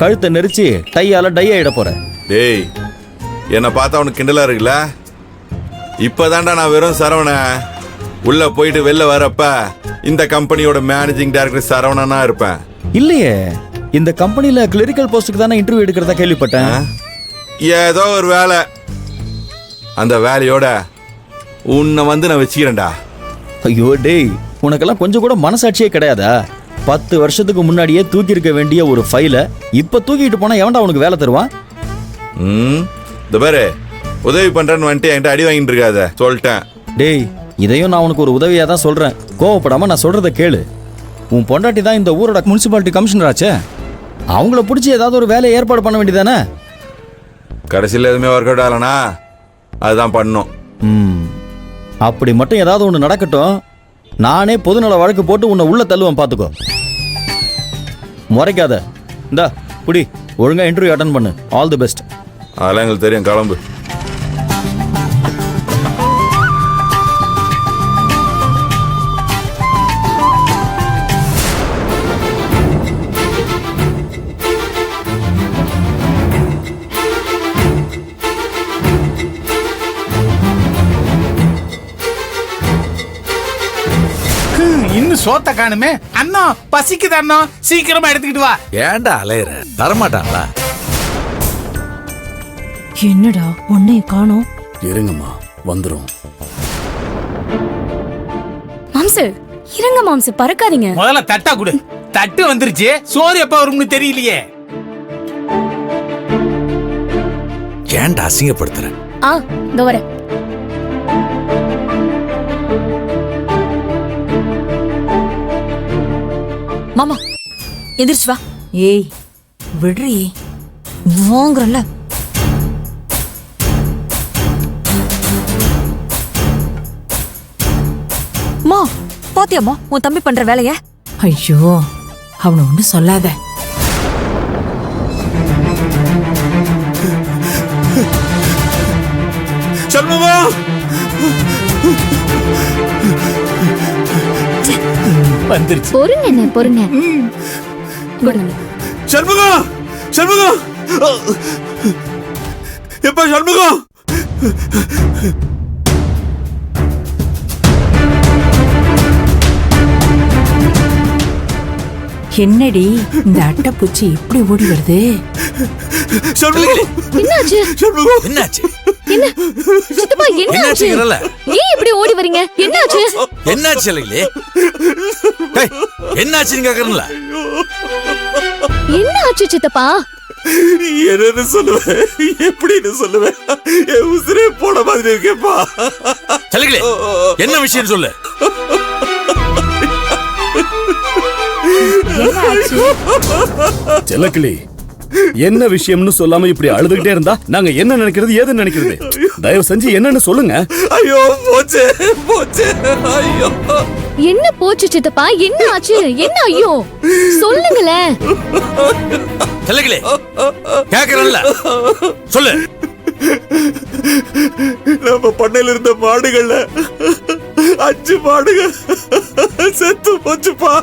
கழுத்தை நெரிச்சு டையால டை ஆயிட போற. டேய், என்னை பார்த்தா உனக்கு கிண்டலா இருக்குல்ல? இப்பதான்டா நான் வெறும் சரவண. உள்ள போயிட்டு வெளில வரப்ப இந்த கம்பெனியோட மேனேஜிங் டைரக்டர் சரவணனா இருப்பேன். இல்லையே, இந்த கம்பெனில கிளரிக்கல் போஸ்டுக்கு தானே இன்டர்வியூ எடுக்கிறதா கேள்விப்பட்டேன். ஏதோ ஒரு வேலை, அந்த வேலையோட உன்னை வந்து நான் வச்சுக்கிறேன்டா. ஐயோ டேய், உனக்கெல்லாம் கொஞ்சம் கூட மனசாட்சியே கிடையாதா? 10 வருஷத்துக்கு முன்னாடியே தூக்கி இருக்க வேண்டிய ஒரு ஃபைலை இப்ப தூக்கிட்டு போனா எவன்டா உனக்கு வேலை தருவான்? இந்த பாரு, உதவி பண்றேன்னு வந்துட்டு என்கிட்ட அடி வாங்கிட்டு இருக்காத, சொல்லிட்டேன். டேய், இதையும் நான் உனக்கு ஒரு உதவியா தான் சொல்றேன். கோவப்படாம நான் சொல்றதை கேளு. உன் பொண்டாட்டி தான் இந்த ஊரோட முனிசிபாலிட்டி கமிஷனர் ஆச்சே. அவங்கள பிடிச்சி ஏதாவது ஒரு வேலையை ஏற்பாடு பண்ண வேண்டியதானே? கடைசியில் எதுவுமே ஒர்க் அவுட் ஆகலனா அதுதான் பண்ணும். அப்படி மட்டும் ஏதாவது ஒன்று நடக்கட்டும், நானே பொதுநல வழக்கு போட்டு உன்னை உள்ள தள்ளுவேன், பார்த்துக்கோ. முறைக்காத. இந்தா புடி, ஒழுங்கா இன்டர்வியூ அட்டன் பண்ணு. All the best. அதெல்லாம் எங்களுக்கு தெரியும், கிளம்பு. இன்னும் சோத்த காணுமே. அண்ணா பசிக்குது அண்ணா, சீக்கிரமா எடுத்துக்கிட்டு வா. ஏன்டா அலையற? தரமாட்டாங்களா? என்னடா உன்னைய காணோம்? இருங்கம்மா, வந்துரும். மாம்சு இருங்க மாம்சு, பறக்காதீங்க. முதல்ல தட்டா குடு. தட்டு வந்துருச்சு, சோறு எப்ப வரும்னு தெரியலையே. ஏன்டா அசிங்கப்படுத்துற? இதோ வரேன். மாமா எந்திரிச்சு வா. ஏய் விடுறி, வாங்குறல. மா பாத்தியாமா உன் தம்பி பண்ற வேலைய? ஐயோ அவனை ஒண்ணு சொல்லாத. வந்துருச்சு. பொறுங்க என்ன பொறுங்க. சண்முகம், சண்முகம், எப்ப சண்முகம்? என்னடி இந்த அட்டைப்பூச்சி இப்படி ஓடி வருது? என்னாச்சு? என்னாச்சு? என்ன சித்தப்பா என்னாச்சு? ஏன் இப்படி ஓடி வரீங்க? என்னாச்சு? என்னாச்சு இல்லையே? என்னாச்சுன்னு கேக்குறேன்ல. என்னாச்சு சித்தப்பா? என்னன்னு சொல்லுவேன், எப்படின்னு சொல்லுவேன்? என் உசிரே போன மாதிரி இருக்கேப்பா. சொல்லுங்களே, என்ன விஷயம் சொல்லு. செல்லக்கிளி, என்ன விஷயம்னு சொல்லாம இப்படி அழுதுகிட்டே இருந்தா நாங்க என்ன நினைக்கிறது, ஏது நினைக்கிறது? தயவு செஞ்சு என்னன்னு சொல்லுங்க. ஐயோ போச்சு, போச்சு. ஐயோ என்ன போச்சு சித்தப்பா? என்ன ஆச்சு? என்ன? ஐயோ சொல்லுங்களேன். சொல்லுங்களே, கேக்குறேன்ல, சொல்லு. நம்ம பண்ணையில இருந்த மாடுகள்ல 5 மாடுகள் செத்து போச்சுப்பா.